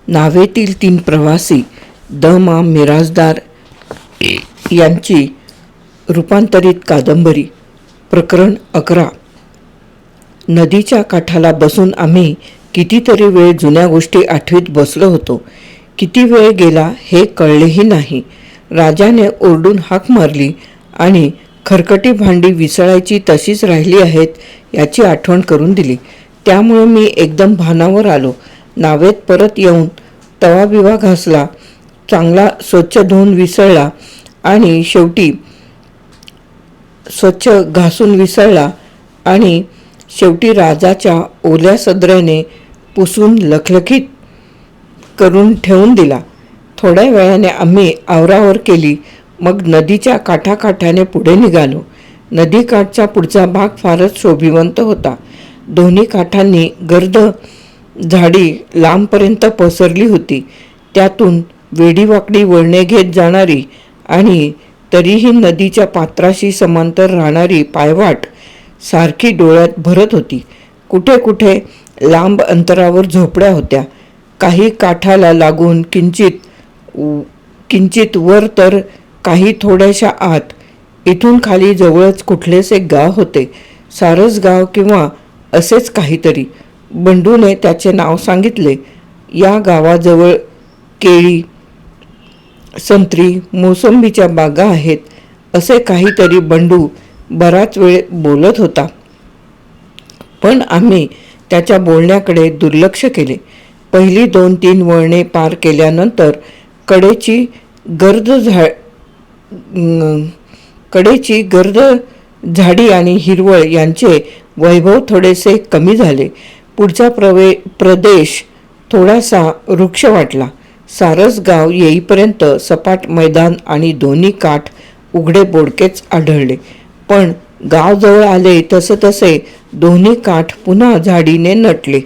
नावेतील 3 प्रवासी द.मा. मिरासदार यांची रूपांतरित कादंबरी. प्रकरण 11. नदीच्या काठाला बसून आम्ही कितीतरी वेळ जुन्या गोष्टी आठवीत बसलो होतो. किती वेळ गेला हे कळलेही नाही. राजाने ओरडून हाक मारली आणि खरकटी भांडी विसळायची तशीच राहिली आहेत याची आठवण करून दिली. त्यामुळे मी एकदम भानावर आलो. नावेत परत येऊन तवा बिवा घासला, चांगला स्वच्छ धुवून विसळला आणि शेवटी राजाच्या ओल्या सदऱ्याने पुसून लखलखीत करून ठेवून दिला. थोड्या वेळाने आम्ही आवरावर केली. मग नदीच्या काठाकाठाने पुढे निघालो. नदीकाठचा पुढचा भाग फारच शोभिवंत होता. दोन्ही काठांनी गर्द झाडी लांबपर्यंत पसरली होती. त्यातून वेडीवाकडी वळणे घेत जाणारी आणि तरीही नदीच्या पात्राशी समांतर राहणारी पायवाट सारखी डोळ्यात भरत होती. कुठे कुठे लांब अंतरावर झोपड्या होत्या. काही काठाला लागून किंचित वर तर काही थोड्याशा आत. इथून खाली जवळच कुठलेसे गाव होते, सारसगाव किंवा असेच काहीतरी. बंडूने त्याचे नाव सांगितले. या गावाजवळ केळी, संत्री, मोसंबीच्या बागा आहेत असे काहीतरी बंडू बराच वेळ बोलत होता. पण आम्ही त्याच्या बोलण्याकडे दुर्लक्ष केले. पहिली 2-3 वळणे पार केल्यानंतर कडेची गर्द झाडी आणि हिरवळ यांचे वैभव थोडेसे कमी झाले. पुढचा प्रदेश थोडासा वृक्ष वाटला. सारसगाव येईपर्यंत सपाट मैदान आणि दोन्ही काठ उघडे बोडकेच आढळले. पण गाव जवळ आले तसे दोन्ही काठ पुन्हा झाडीने नटले.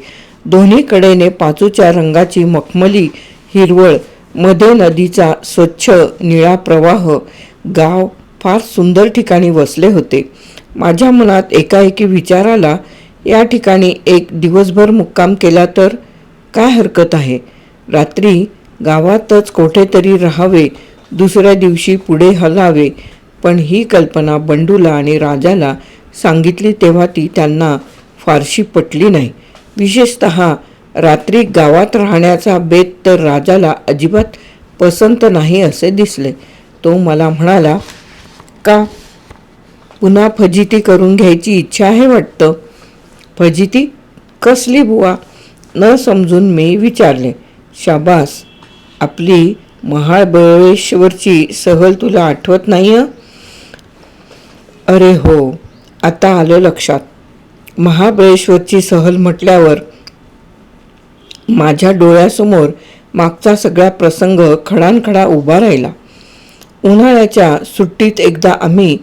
दोन्ही कडेने पाचूच्या रंगाची मखमली हिरवळ, मध्ये नदीचा स्वच्छ निळा प्रवाह. गाव फार सुंदर ठिकाणी वसले होते. माझ्या मनात एकाएकी विचार आला, या ठिकाणी एक दिवसभर मुक्काम केला तर काय हरकत आहे. रात्री गावातच कोठेतरी राहावे, दुसऱ्या दिवशी पुढे हलावे. पण ही कल्पना बंडूला आणि राजाला सांगितली तेव्हा ती त्यांना फारशी पटली नाही. विशेषतः रात्री गावात राहण्याचा बेत तर राजाला अजिबात पसंत नाही असे दिसले. तो मला म्हणाला, का पुन्हा फजिती करून घ्यायची इच्छा आहे वाटतं. फजिती कसली बुवा, न समजून मी विचारले. शाबास, आपली महाबळेश्वरची सहल तुला आठवत नाही? अरे हो, आता आलं लक्षात. महाबळेश्वरची सहल म्हटल्यावर माझ्या डोळ्यासमोर मागचा सगळा प्रसंग खडानखडा उभा राहिला. उन्हाळ्याच्या सुट्टीत एकदा आम्ही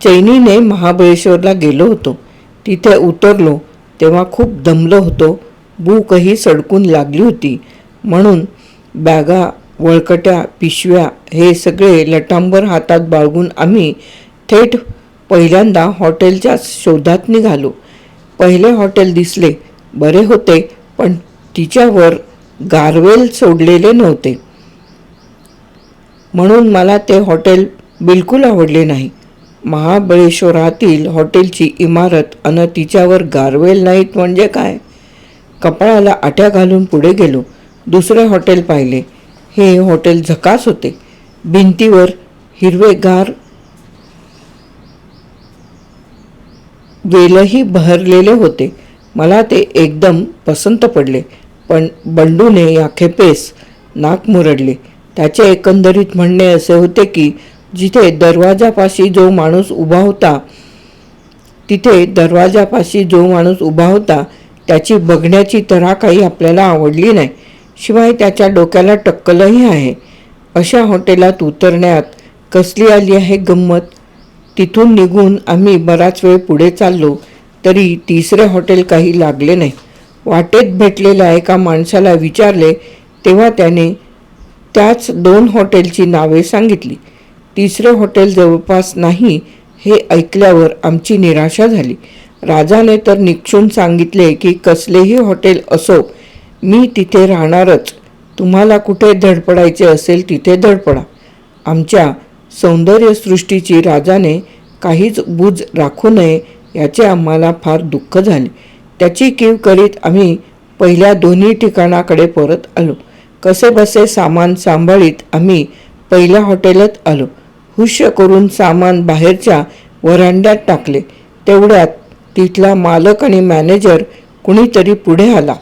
चैनीने महाबळेश्वरला गेलो होतो. तिथे उतरलो तेव्हा खूप दमलो होतो. भूकही सडकून लागली होती. म्हणून बॅगा, वळकट्या, पिशव्या हे सगळे लटांबर हातात बाळगून आम्ही थेट पहिल्यांदा हॉटेलच्या शोधात निघालो. पहिले हॉटेल दिसले, बरे होते, पण तिच्यावर गारवेल सोडलेले नव्हते. म्हणून मला ते हॉटेल बिलकुल आवडले नाही. महाबळेश्वरातील हॉटेलची इमारत अन तिच्यावर गारवेल नाहीत म्हणजे काय. कपाळाला आट्या घालून पुढे गेलो. दुसरे हॉटेल पाहिले. हे हॉटेल झकास होते. भिंतीवर हिरवेगार वेलही बहरलेले होते. मला ते एकदम पसंत पडले. पण बंडूने या खेपेस नाक मुरडले. त्याचे एकंदरीत म्हणणे असे होते की जिथे दरवाजापाशी जो माणूस उभा होता त्याची बघण्याची तऱ्हा काही आपल्याला आवडली नाही. शिवाय त्याच्या डोक्याला टक्कलही आहे. अशा हॉटेलात उतरण्यात कसली आली आहे गंमत. तिथून निघून आम्ही बराच वेळ पुढे चाललो तरी तिसरे हॉटेल काही लागले नाही. वाटेत भेटलेल्या एका माणसाला विचारले तेव्हा त्याने त्याच 2 हॉटेलची नावे सांगितली. तिसरे हॉटेल जवळपास नाही हे ऐकल्यावर आमची निराशा झाली. राजाने तर निक्षून सांगितले की कसलेही हॉटेल असो, मी तिथे राहणारच. तुम्हाला कुठे धडपडायचे असेल तिथे धडपडा. आमच्या सौंदर्यसृष्टीची राजाने काहीच बूज राखू नये याचे आम्हाला फार दुःख झाले. त्याची कीव करीत आम्ही पहिल्या दोन्ही ठिकाणाकडे परत आलो. कसेबसे सामान सांभाळीत आम्ही पहिल्या हॉटेलात आलो. हुश्य करून सामान बाहेरच्या व्हरांड्यात टाकले. तेवढ्यात तिथला मालक आणि मॅनेजर कुणीतरी पुढे आला.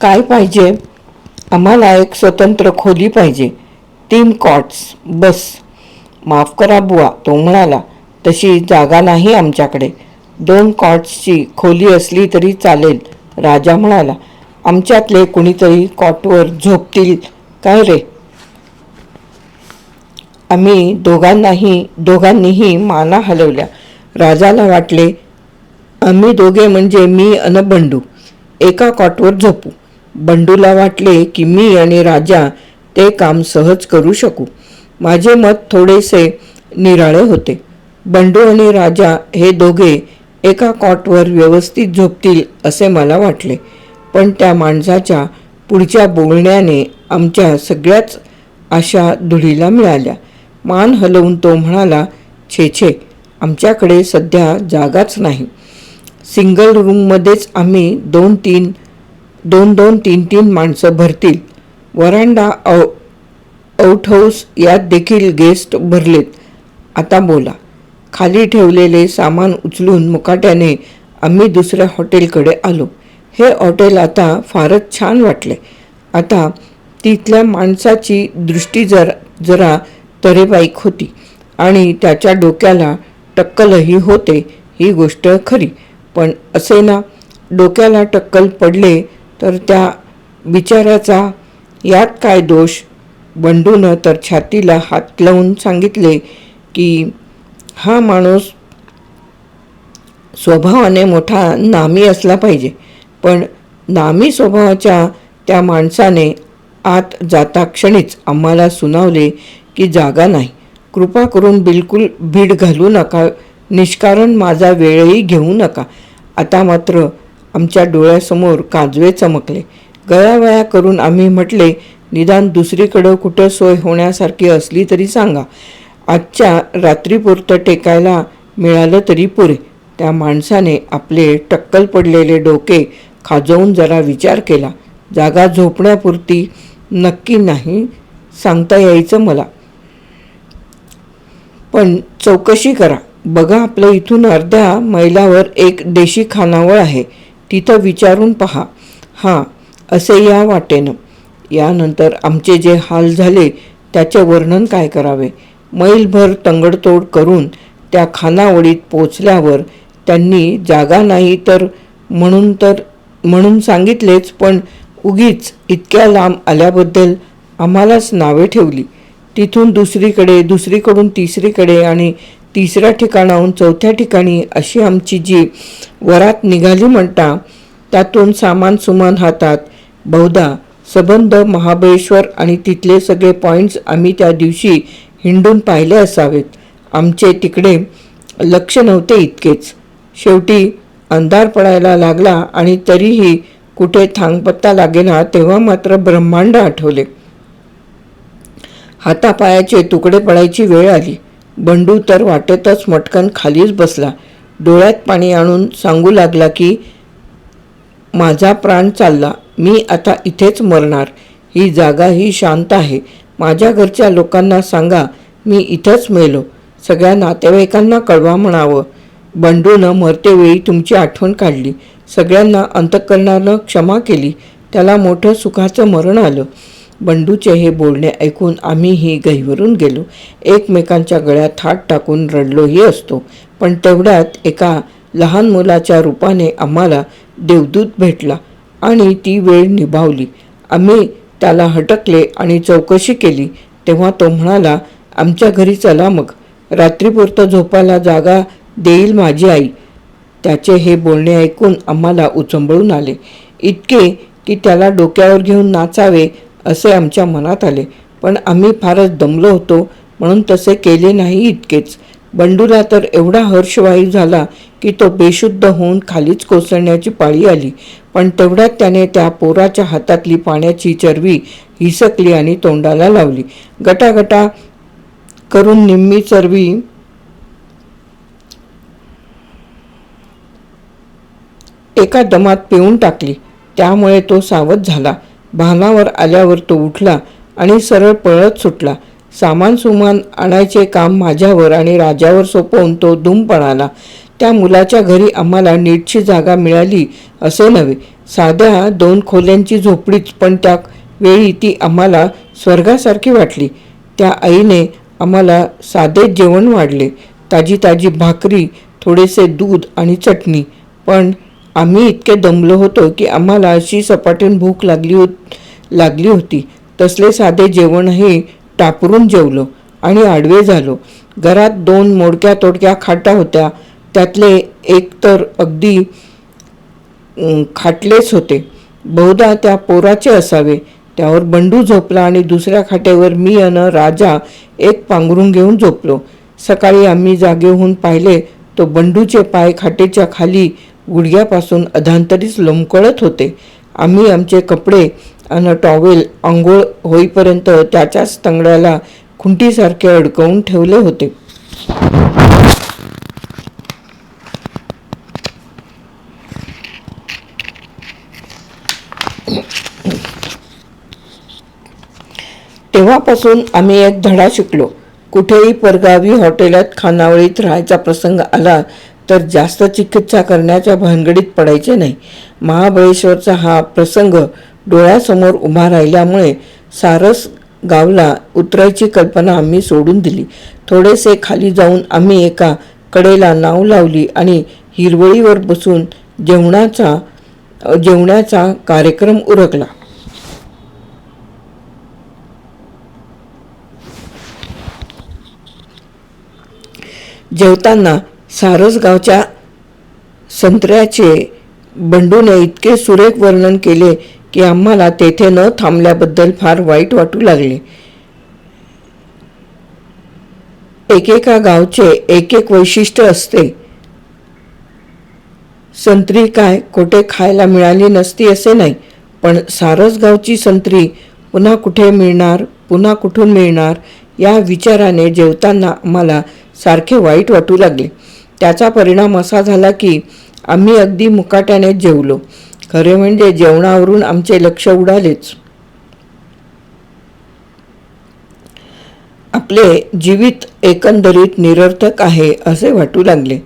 काय पाहिजे? आम्हाला एक स्वतंत्र खोली पाहिजे. 3 कॉट्स बस. माफ करा बुवा, तो म्हणाला. तशी जागा नाही आमच्याकडे. 2 कॉट्सची खोली असली तरी चालेल, राजा म्हणाला. आमच्यातले कुणीतरी कॉटवर झोपतील काय रे? आम्ही दोघांनीही माना हलवल्या. राजाला वाटले आम्ही दोघे म्हणजे मी अन बंडू एका कॉटवर झोपू. बंडूला वाटले की मी आणि राजा ते काम सहज करू शकू. माझे मत थोडेसे निराळे होते. बंडू आणि राजा हे दोघे एका कॉटवर व्यवस्थित झोपतील असे मला वाटले. पण त्या माणसाच्या पुढच्या बोलण्याने आमच्या सगळ्याच आशा धुळीला मिळाल्या. मान हलवून तो म्हणाला, छे छे, आमच्याकडे सध्या जागाच नाही. सिंगल रूममध्येच आम्ही 2-3 माणसं भरतील. वरांडा, आउटहाऊस यात देखील गेस्ट भरलेत. आता बोला. खाली ठेवलेले सामान उचलून मुकाट्याने आम्ही दुसऱ्या हॉटेलकडे आलो. हे हॉटेल आता फारच छान वाटले. आता तिथल्या माणसाची दृष्टी जरा तरेबाईक होती आणि त्याच्या डोक्याला टक्कलही होते ही गोष्ट खरी. पण असे ना, डोक्याला टक्कल पडले तर त्या बिचाऱ्याचा यात काय दोष? बंडूनं तर छातीला हात लावून सांगितले की हा माणूस स्वभावाने मोठा नामी असला पाहिजे. पण नामी स्वभावाच्या त्या माणसाने आत जाता क्षणीच आम्हाला सुनावले की जागा नाही. कृपा करून बिलकुल भीड घालू नका. निष्कारण माझा वेळही घेऊ नका. आता मात्र आमच्या डोळ्यासमोर काजवे चमकले. गयावया करून आम्ही म्हटले, निदान दुसरीकडं कुठं सोय होण्यासारखी असली तरी सांगा. आजच्या रात्रीपुरतं टेकायला मिळालं तरी पुरे. त्या माणसाने आपले टक्कल पडलेले डोके खाजवून जरा विचार केला. जागा झोपण्यापुरती नक्की नाही सांगता यायचं मला, पण चौकशी करा. बघा, आपल्या इथून अर्ध्या मैलावर एक देशी खानावळ आहे. तिथं विचारून पहा. हां, असे या वाटेनं. यानंतर आमचे जे हाल झाले त्याचे वर्णन काय करावे. मैलभर तंगडतोड करून त्या खानावळीत पोचल्यावर त्यांनी जागा नाही तर म्हणून सांगितलेच, पण उगीच इतक्या लांब आल्याबद्दल आम्हालाच नावे ठेवली. तिथून दुसरीकडून तिसरीकडे आणि तिसऱ्या ठिकाणाहून चौथ्या ठिकाणी अशी आमची जी वरात निघाली म्हणता, त्यातून सामान हातात बहुधा सबंध महाबळेश्वर आणि तिथले सगळे पॉईंट्स आम्ही त्या दिवशी हिंडून पाहिले असावेत. आमचे तिकडे लक्ष नव्हते इतकेच. शेवटी अंधार पडायला लागला आणि तरीही कुठे थांगपत्ता लागेना. तेव्हा मात्र ब्रह्मांड आठवले. हातापायाचे तुकडे पडायची वेळ आली. बंडू तर वाटेतच मटकन खालीच बसला. डोळ्यात पाणी आणून सांगू लागला की माझा प्राण चालला. मी आता इथेच मरणार. ही जागा ही शांत आहे. माझ्या घरच्या लोकांना सांगा मी इथंच मेलो. सगळ्या नातेवाईकांना कळवा म्हणावं. बंडूनं मरतेवेळी तुमची आठवण काढली. सगळ्यांना अंतःकरणानं क्षमा केली. त्याला मोठं सुखाचं मरण आलं. बंडूचे हे बोलणे ऐकून आम्हीही गहिवरून गेलो. एकमेकांच्या गळ्यात हात टाकून रडलोही असतो. पण तेवढ्यात एका लहान मुलाच्या रूपाने आम्हाला देवदूत भेटला आणि ती वेळ निभावली. आम्ही त्याला हटकले आणि चौकशी केली. तेव्हा तो म्हणाला, आमच्या घरी चला मग. रात्रीपुरतं झोपायला जागा देईल माझी आई. त्याचे हे बोलणे ऐकून आम्हाला उचंबळून आले. इतके की त्याला डोक्यावर घेऊन नाचावे असे आमच्या मनात आले. पण आम्ही फारच दमलो होतो म्हणून तसे केले नाही इतकेच. बंडूला तर एवढा हर्षवायू झाला की तो बेशुद्ध होऊन खालीच कोसळण्याची पाळी आली. पण तेवढ्यात त्याने त्या पोराच्या हातातली पाण्याची चरवी हिसकली आणि तोंडाला लावली. गटागटा करून निम्मी चरवी एका दमात पिऊन टाकली. त्यामुळे तो सावध झाला. भानावर आल्यावर तो उठला आणि सरळ पळत सुटला. सामान सुमान आणायचे काम माझ्यावर आणि राजावर सोपवून तो दुम पळाला. त्या मुलाच्या घरी आम्हाला नीटची जागा मिळाली असे नव्हे, साध्या 2 खोल्यांची झोपडीच, पण त्या वेळी ती आम्हाला स्वर्गासारखी वाटली. त्या आईने आम्हाला साधेच जेवण वाढले, ताजी ताजी भाकरी, थोडेसे दूध आणि चटणी. पण आम्ही इतके दमलो होतो की आम्हाला अशी सपाटून भूक लागली होती. तसले साधे जेवणही टापरून जेवलो आणि आडवे झालो. घरात 2 मोडक्या तोडक्या खाटा होत्या, त्यातले एक तर अगदी खाटलेच होते. बहुधा त्या पोराचे असावे. त्यावर बंडू झोपला आणि दुसऱ्या खाटेवर मी अन राजा एक पांघरून घेऊन झोपलो. सकाळी आम्ही जागे होऊन पाहिले तो बंडूचे पाय खाटेच्या खाली गुडघ्यापासून अधांतरीच लोंबकळत होते. आम्ही आमचे कपडे अन टॉवेल आंघोळ होईपर्यंत त्याच्याच तंगड्याला खुंटीसारखे अडकवून ठेवले होते. तेव्हापासून आम्ही एक धडा शिकलो. कुठेही परगावी हॉटेलात खानावळीत राहायचा प्रसंग आला तर जास्त चिकित्सा करण्याच्या भानगडीत पडायचे नाही. महाबळेश्वरचा हा प्रसंग डोळ्यासमोर उभा राहिल्यामुळे सारस गावला उतरायची कल्पना आम्ही सोडून दिली. थोडेसे खाली जाऊन आम्ही एका कडेला नाव लावली आणि हिरवळीवर बसून जेवणाचा कार्यक्रम उरकला. जेवताना सारसगावच्या संत्र्याचे बंडूने इतके सुरेख वर्णन केले की आम्हाला तेथे न थांबल्याबद्दल फार वाईट वाटू लागले. एकेका गावचे एक एक वैशिष्ट्य असते. संत्री काय कोठे खायला मिळाली नसती असे नाही, पण सारसगावची संत्री पुन्हा कुठे मिळणार, पुन्हा कुठून मिळणार या विचाराने जेवताना आम्हाला सारखे वाईट वाटू लागले. त्याचा परिणाम असा झाला की आम्ही अगदी मुकाट्यानेच जेवलो. खरे म्हणजे जेवणावरून आमचे लक्ष उडालेच. आपले जीवित एकंदरीत निरर्थक आहे असे वाटू लागले.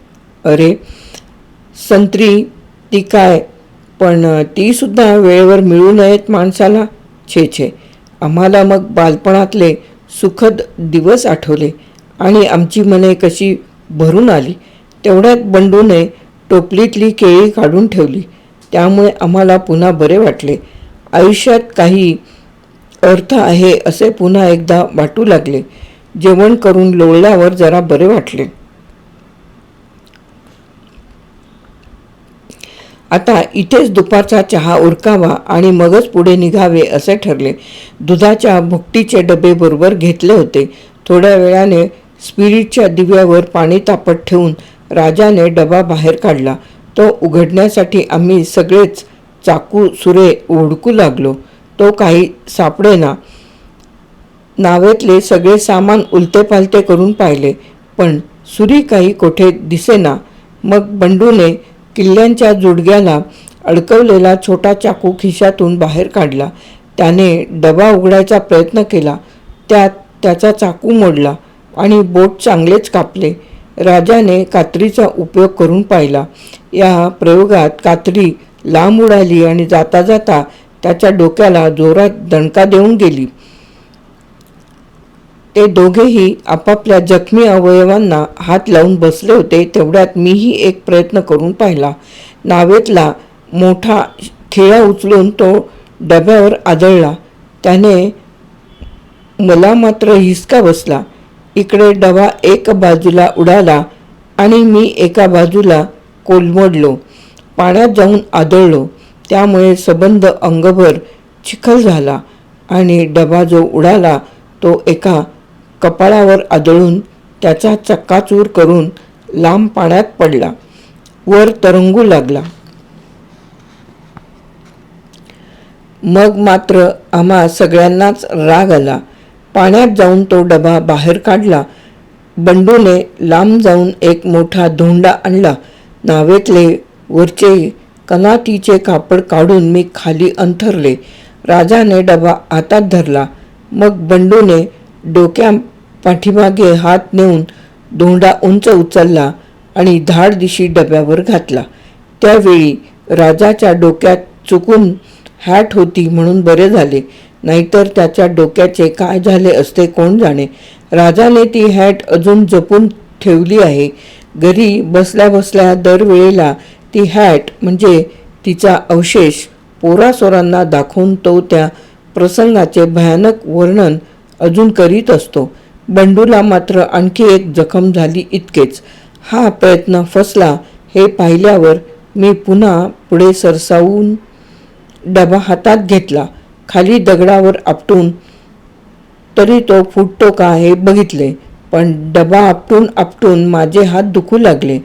अरे संत्री ती काय, पण ती सुद्धा वेळेवर मिळू नयेत माणसाला. छे. आम्हाला मग बालपणातले सुखद दिवस आठवले आणि आमची मने कशी भरून आली. तेवढ्यात बंडूने टोपलीतली केळी काढून ठेवली. त्यामुळे आम्हाला पुन्हा बरे वाटले. आयुष्यात काही अर्थ आहे असे पुन्हा एकदा वाटू लागले. जेवण करून लोळल्यावर जरा बरे वाटले. आता इथेच दुपारचा चहा उरकावा आणि मगच पुढे निघावे असे ठरले. दुधाच्या भुकटीचे डबे बरोबर घेतले होते. थोड्या वेळाने स्पिरिटच्या दिव्यावर पाणी तापत ठेवून राजाने डबा बाहेर काढला. तो उघडण्यासाठी आम्ही सगळेच चाकू सुरे ओढकू लागलो. तो काही सापडेना. नावेतले सगळे सामान उलते पालते करून पाहिले, पण सुरी काही कोठे दिसेना. मग बंडूने किल्ल्यांच्या जुडग्याला अडकवलेला छोटा चाकू खिशातून बाहेर काढला. त्याने डबा उघडायचा प्रयत्न केला. त्यात त्याचा चाकू मोडला आणि बोट चांगलेच कापले. राजाने कात्रीचा उपयोग करून पाहिला. या प्रयोगात कात्री लांब उडाली आणि जाता जाता त्याच्या डोक्याला जोरात दणका देऊन गेली. ते दोघेही आपापल्या जखमी अवयवांना हात लावून बसले होते. तेवढ्यात मीही एक प्रयत्न करून पाहिला. नावेतला मोठा खिळा उचलून तो डब्यावर आदळला. त्याने मला मात्र हिसका बसला. इकडे डबा एक बाजूला उडाला आणि मी एका बाजूला कोलमडलो. पाण्यात जाऊन आदळलो. त्यामुळे सबंध अंगभर चिखल झाला आणि डबा जो उडाला तो एका कपाळावर आदळून त्याचा चक्काचूर करून लांब पाण्यात पडला, वर तरंगू लागला. मग मात्र आम्हा सगळ्यांनाच राग आला. पाण्यात जाऊन तो डबा बाहेर काढला. बंडूने लांब जाऊन एक मोठा धोंडा आणला. नावेतले वरचे कनातीचे कापड काढून मी खाली अंथरले. राजाने डबा हातात धरला. मग बंडूने डोक्या पाठीमागे हात नेऊन धोंडा उंच उचलला आणि धाडदिशी डब्यावर घातला. त्यावेळी राजाच्या डोक्यात चुकून हॅट होती म्हणून बरे झाले, नाहीतर त्याच्या डोक्याचे काय झाले असते कोण जाणे. राजाने ती हॅट अजून जपून ठेवली आहे. घरी बसल्या बसल्या दरवेळेला ती हॅट म्हणजे तिचा अवशेष पोरासोरांना दाखवून तो त्या प्रसंगाचे भयानक वर्णन अजून करीत असतो. बंडूला मात्र आणखी एक जखम झाली इतकेच. हा प्रयत्न फसला हे पाहिल्यावर मी पुन्हा पुढे सरसावून डबा हातात घेतला. खाली दगडावर आपटून तरी तो फुटतो का हे बघितले, पण डबा आपटून आपटून माझे हात दुखू लागले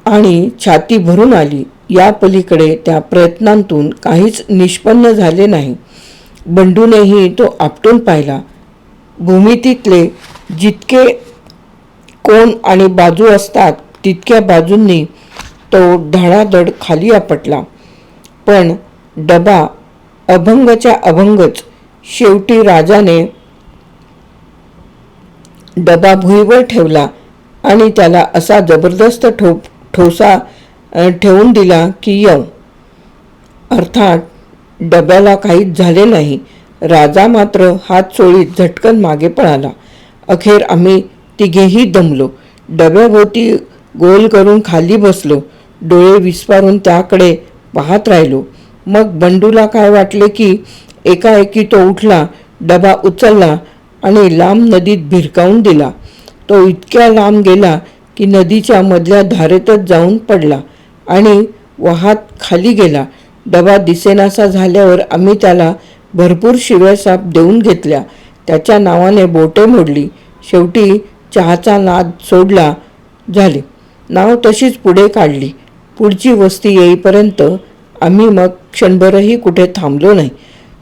आणि छाती भरून आली. या पलीकडे त्या प्रयत्नांतून काहीच निष्पन्न झाले नाही. बंडूनेही तो आपटून पाहिला. भूमितीतले जितके कोण आणि बाजू असतात तितक्या बाजूंनी तो धडाधड खाली आपटला, पण डबा अभंगच्या अभंगच. शेवटी राजाने डबा भुईवर ठेवला आणि त्याला असा जबरदस्त ठोसा ठेवून दिला की यव. अर्थात डब्याला काहीच झाले नाही. राजा मात्र हात सोडीत झटकन मागे पळाला. अखेर आम्ही तिघेही दमलो. डब्याभोवती गोल करून खाली बसलो. डोळे विस्फारून त्याकडे पाहत राहिलो. मग बंडूला काय वाटले की एकाएकी तो उठला, डबा उचलला आणि लांब नदीत भिरकावून दिला. तो इतक्या लांब गेला की नदीच्या मधल्या धारेतच जाऊन पडला आणि वाहत खाली गेला. डबा दिसेनासा झाल्यावर आम्ही त्याला भरपूर शिव्याशाप देऊन घेतल्या. त्याच्या नावाने बोटे मोडली. शेवटी चहाचा नाद सोडला. झाले. नाव तशीच पुढे काढली. पुढची वस्ती येईपर्यंत आम्ही मग क्षणभरही कुठे थांबलो नाही.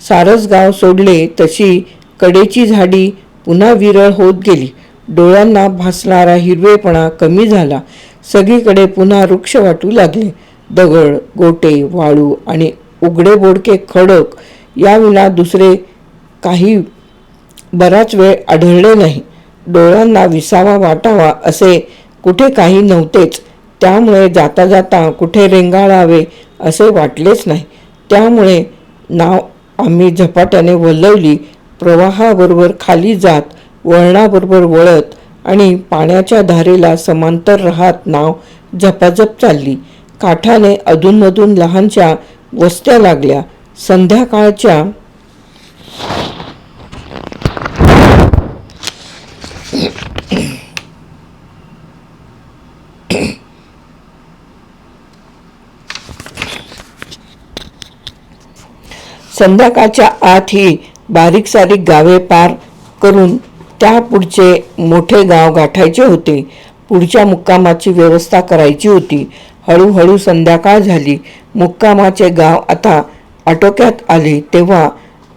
सारस गाव सोडले तशी कडेची झाडी पुन्हा विरळ होत गेली. डोळ्यांना भासणारा हिरवेपणा कमी झाला. सगळीकडे पुन्हा वृक्ष वाटू लागले. दगड, गोटे, वाळू आणि उघडे बोडके खडक याविना दुसरे काही बराच वेळ आढळले नाही. डोळ्यांना विसावा वाटावा असे कुठे काही नव्हतेच. त्यामुळे जाता जाता कुठे रेंगाळावे असे वाटलेच नाही. त्यामुळे नाव आम्ही झपाट्याने वल्लवली. प्रवाहाबरोबर खाली जात, वळणाबरोबर वळत आणि पाण्याच्या धारेला समांतर राहत नाव झपाझप चालली. काठाने अधूनमधून लहानशा वस्त्या लागल्या. संध्याकाळच्या आत ही बारीक सारीक गावे पार करून त्या पुढचे मोठे गाव गाठायचे होते. पुढच्या मुक्कामाची व्यवस्था करायची होती. हळूहळू संध्याकाळ झाली. मुक्कामाचे गाव आता आटोक्यात आले तेव्हा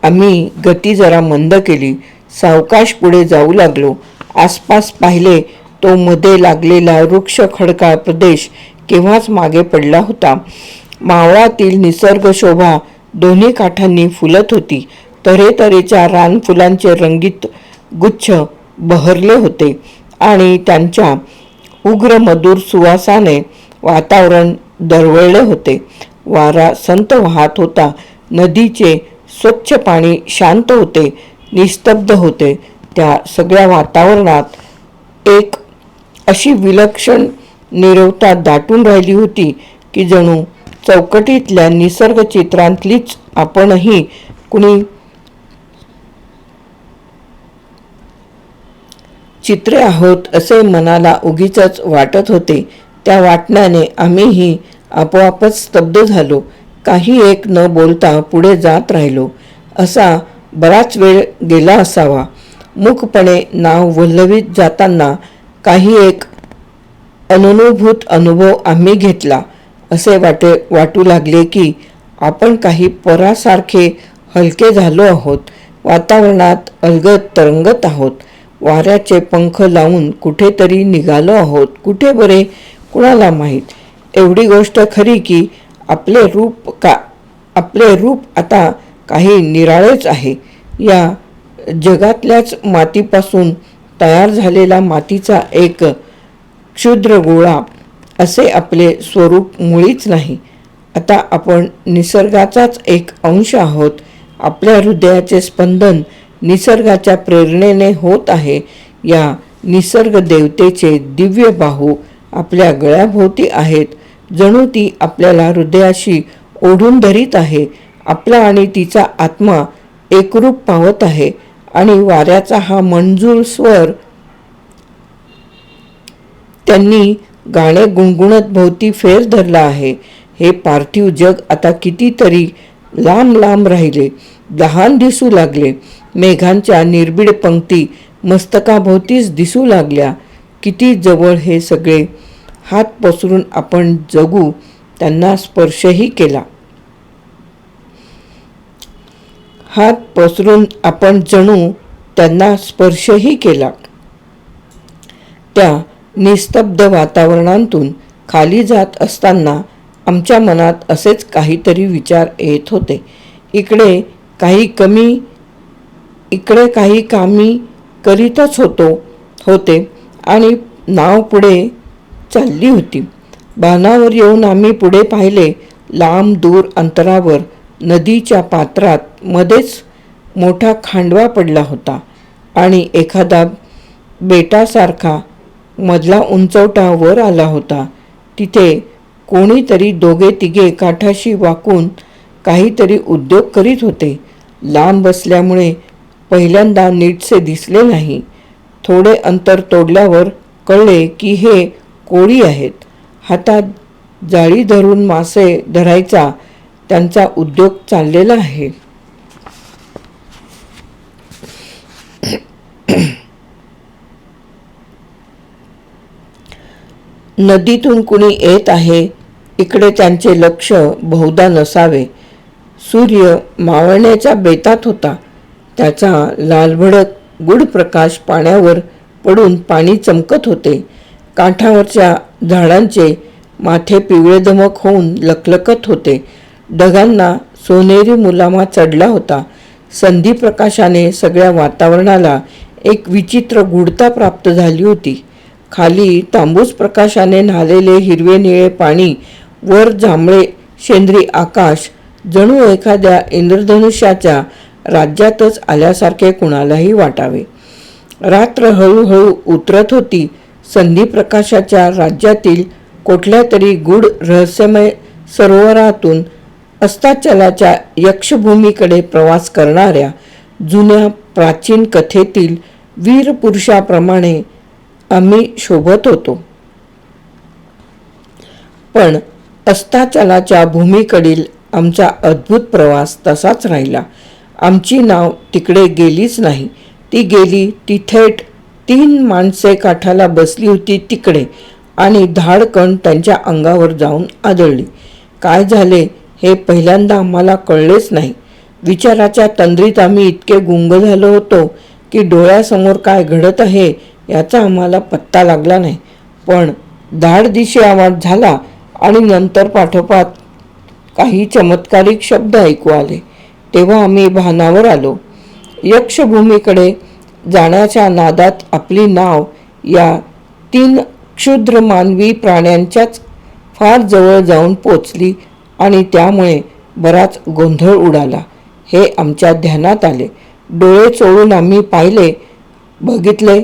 आम्ही गती जरा मंद केली. सावकाश पुढे जाऊ लागलो. आसपास पाहिले तो मध्ये लागलेला वृक्ष खडकाळ प्रदेश केव्हाच मागे पडला होता. मावळातील निसर्ग शोभा दोन्ही काठांनी फुलत होती. तऱ्हेतऱ्हेच्या रानफुलांचे रंगीत गुच्छ बहरले होते आणि त्यांच्या उग्र मधुर सुवासाने वातावरण दरवळले होते. वारा संत वाहत होता. नदीचे स्वच्छ पाणी शांत होते, निस्तब्ध होते. त्या सगळ्या वातावरणात एक अशी विलक्षण नीरवता दाटून राहिली होती की जणू चौकटीतल्या निसर्गचित्रांतलीच आपणही कुणी चित्रे आहोत असे मनाला उगीचच वाटत होते. त्या वाटण्याने आम्हीही आपोआपच स्तब्ध झालो. काही एक न बोलता पुढे जात राहिलो. असा बराच वेळ गेला असावा. मूकपणे नाव वल्लवीत जाताना काही एक अननुभूत अनुभव आम्ही घेतला. असे वाटू लागले की आपण काही परासारखे हलके झालो आहोत. वातावरणात अलगद तरंगत आहोत. वाऱ्याचे पंख लावून कुठेतरी निघालो आहोत. कुठे बरे, कुणाला माहीत. एवढी गोष्ट खरी की आपले रूप आता काही निराळेच आहे. या जगातल्याच मातीपासून तयार झालेला मातीचा एक क्षुद्र गोळा असे आपले स्वरूप मुळीच नाही. आता आपण निसर्गाचाच एक अंश आहोत. आपल्या हृदयाचे स्पंदन निसर्गाच्या प्रेरणेने होत आहे. या निसर्ग देवतेचे दिव्य बाहू आपल्या गळ्याभोवती आहेत. जणू ती आपल्याला हृदयाशी ओढून धरीत आहे. आपला आणि तिचा आत्मा एकरूप पावत आहे आणि वाऱ्याचा हा मंजूळ स्वर त्यांनी गाणे गुणगुणत भोवती फेर धरला आहे. हे पार्थिव जग आता कितीतरी लांब लांब राहिले, लहान दिसू लागले. मेघांच्या निर्भीड पंक्ती मस्तकाभोवतीच दिसू लागल्या. किती जवळ हे सगळे. हात पसरून आपण जगू, त्यांना स्पर्शही केला. हात पसरून आपण जणू त्यांना स्पर्शही केला. त्या निस्तब्ध वातावरणातून खाली जात असताना आमच्या मनात असेच काहीतरी विचार येत होते. इकडे काही कामी करीतच होते आणि नाव पुढे चालली होती. बाणावर येऊन आम्ही पुढे पाहिले. लांब दूर अंतरावर नदीच्या पात्रात मध्येच मोठा खांडवा पडला होता आणि एखादा बेटासारखा मधला उंचवटा वर आला होता. तिथे कोणीतरी दोघे तिघे काठाशी वाकून काहीतरी उद्योग करीत होते. लांब बसल्यामुळे पहिल्यांदा नीटसे दिसले नाही. थोडे अंतर तोडल्यावर कळले की हे कोळी आहेत. हातात जाळी धरून मासे धरायचा त्यांचा उद्योग चाललेला आहे. नदीतून कुणी येत आहे इकडे त्यांचे लक्ष बहुधा नसावे. सूर्य मावळण्याच्या बेतात होता. त्याचा लालभडक गुढ प्रकाश पाण्यावर पडून पाणी चमकत होते. काठावरच्या झाडांचे माथे पिवळेदमक होऊन लखलखत होते. ढगांना सोनेरी मुलामा चढला होता. संधी प्रकाशाने सगळ्या वातावरणाला एक विचित्र गूढता प्राप्त झाली होती. खाली तांबूस प्रकाशाने न्हालेले हिरवे निळे पाणी, वर जांभळे शेंद्री आकाश जणू एखाद्या इंद्रधनुष्याच्या राज्यातच आल्यासारखे कुणालाही वाटावे. रात्र हळूहळू उतरत होती. संधी प्रकाशाच्या राज्यातील कुठल्या तरी गूढ रहस्यमय सरोवरातून अस्ताचलाच्या यक्षभूमीकडे प्रवास करणाऱ्या जुन्या प्राचीन कथेतील वीरपुरुषाप्रमाणे आम्ही शोभत होतो. पण अस्ताचलाच्या भूमीकडील आमचा अद्भुत प्रवास तसाच राहिला. आमची नाव तिकडे गेलीच नाही. ती गेली ती थेट 3 माणसे काठाला बसली होती तिकडे आणि धाडकन त्यांच्या अंगावर जाऊन आदळली. काय झाले हे पहिल्यांदा आम्हाला कळलेच नाही. विचाराच्या तंद्रीत आम्ही इतके गुंग झालो होतो की डोळ्यासमोर काय घडत आहे याचा आम्हाला पत्ता लागला नाही. पण धाडदिशी आवाज झाला आणि नंतर पाठोपाठ काही चमत्कारिक शब्द ऐकू आले. तेव्हा आम्ही भानावर आलो. यक्षभूमीकडे जाण्याच्या नादात आपली नाव या 3 क्षुद्र मानवी प्राण्यांच्याच फार जवळ जाऊन पोचली आणि त्यामुळे बराच गोंधळ उडाला हे आमच्या ध्यानात आले. डोळे चोळून आम्ही पाहिले, बघितले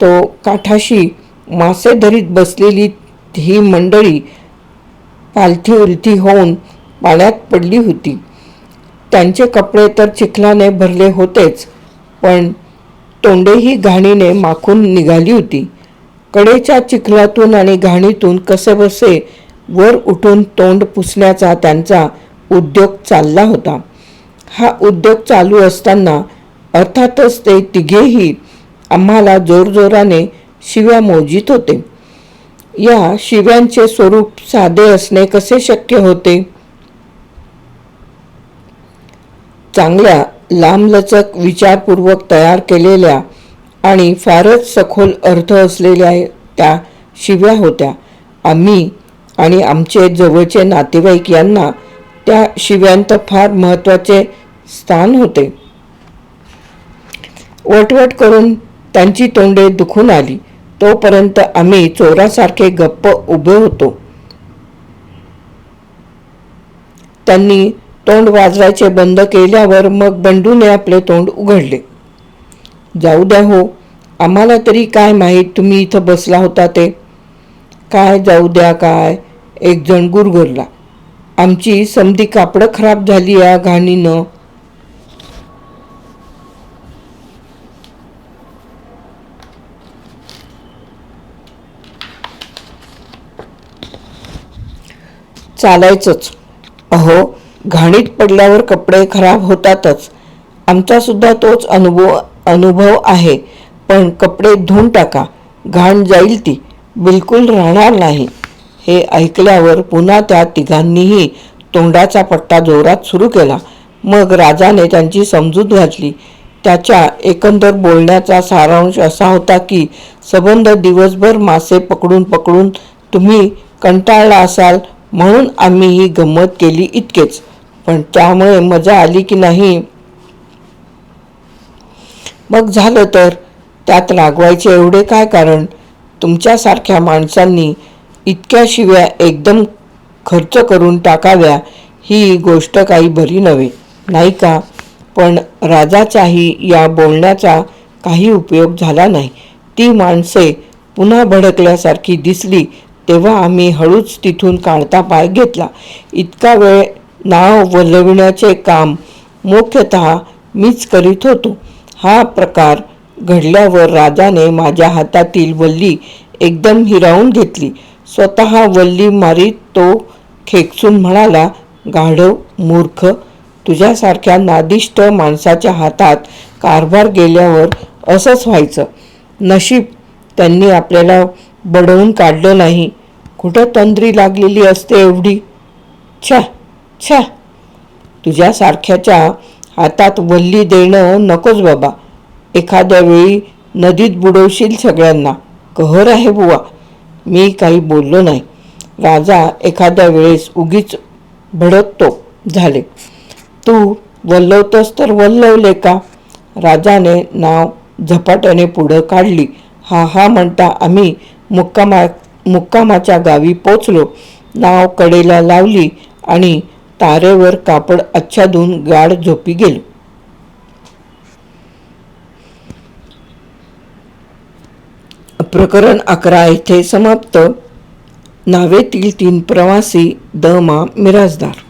तो काठाशी मासे धरीत बसलेली ही मंडळी पालथी उलथी होऊन पाण्यात पडली होती. त्यांचे कपडे तर चिखलाने भरले होतेच, पण तोंडेही घाणीने माखून निघाली होती. कडेच्या चिखलातून आणि घाणीतून कसेबसे वर उठून तोंड पुसण्याचा त्यांचा उद्योग चालला होता. हा उद्योग चालू असताना अर्थातच ते तिघेही आम्हाला जोरजोराने शिव्या मोजीत होते. या शिव्यांचे स्वरूप साधे असणे कसे शक्य होते? चांगल्या लांबलचक विचारपूर्वक तयार केलेल्या आणि फारच सखोल अर्थ असलेल्या त्या शिव्या होत्या. आम्ही आणि आमचे जवळचे नातेवाईक यांना त्या शिव्यांत फार महत्त्वाचे स्थान होते. वटवट करून त्यांची तोंडे दुखून आली तोपर्यंत आम्ही चोरासारखे गप्प उभे होतो. त्यांनी तोंड वाजवायचे बंद केल्यावर मग बंडूने आपले तोंड उघडले. जाऊ द्या हो, आम्हाला तरी काय माहीत तुम्ही इथं बसला होता ते. काय जाऊ द्या काय, एक जण गुरगुरला. आमची समधी कापडं खराब झाली या घाणीनं. चालायचंच. अहो, घाणीत पडल्यावर कपडे खराब होतातच. आमचा सुद्धा तोच अनुभव आहे. पण कपडे धुवून टाका, घाण जाईल ती, बिलकुल राहणार नाही. हे ऐकल्यावर पुन्हा त्या तिघांनीही तोंडाचा पट्टा जोरात सुरू केला. मग राजाने त्यांची समजूत घातली. त्याच्या एकंदर बोलण्याचा सारांश असा होता की सबंध दिवसभर मासे पकडून पकडून तुम्ही कंटाळला असाल म्हणून आम्ही ही गंमत केली इतकेच. पण त्यामुळे मजा आली की नाही? मग झालं तर त्यात रागवायचे एवढे काय कारण? तुमच्यासारख्या माणसांनी इतक्या शिव्या एकदम खर्च करून टाकाव्या ही गोष्ट काही बरी नव्हे, नाही का? पण राजाच्याही या बोलण्याचा काही उपयोग झाला नाही. ती माणसे पुन्हा भडकल्यासारखी दिसली तेव्हा आम्ही हळूच तिथून काढता पाय घेतला. इतका वेळ नाव वल्हविण्याचे काम मुख्यतः मीच करीत होतो. हा प्रकार घडल्यावर राजाने माझ्या हातातील वल्ली एकदम हिरावून घेतली. स्वतः वल्ली मारीत तो खेकसून म्हणाला, गाढव मूर्ख, तुझ्यासारख्या नादिष्ट माणसाच्या हातात कारभार गेल्यावर असंच व्हायचं. नशीब त्यांनी आपल्याला बडवून काढलं नाही. कुठं तंद्री लागलेली असते एवढी. छा छा, तुझ्यासारख्याच्या हातात वल्ली देणं नकोच बाबा. एखाद्या वेळी नदीत बुडवशील सगळ्यांना. कहर आहे बुवा. मी काही बोललो नाही. राजा एखाद्या वेळेस उगीच भडकतो. झाले, तू वल्लवतोस तर वल्लवले का? राजाने नाव झपाट्याने पुढं काढली. हा हा म्हणता आम्ही मुक्कामाच्या गावी पोचलो. नाव कडेला लावली आणि तारेवर कापड आच्छादून गाढ झोपी गेलो. प्रकरण 11 इथे समाप्त. नावेतील 3 प्रवासी द. मा. मिरासदार.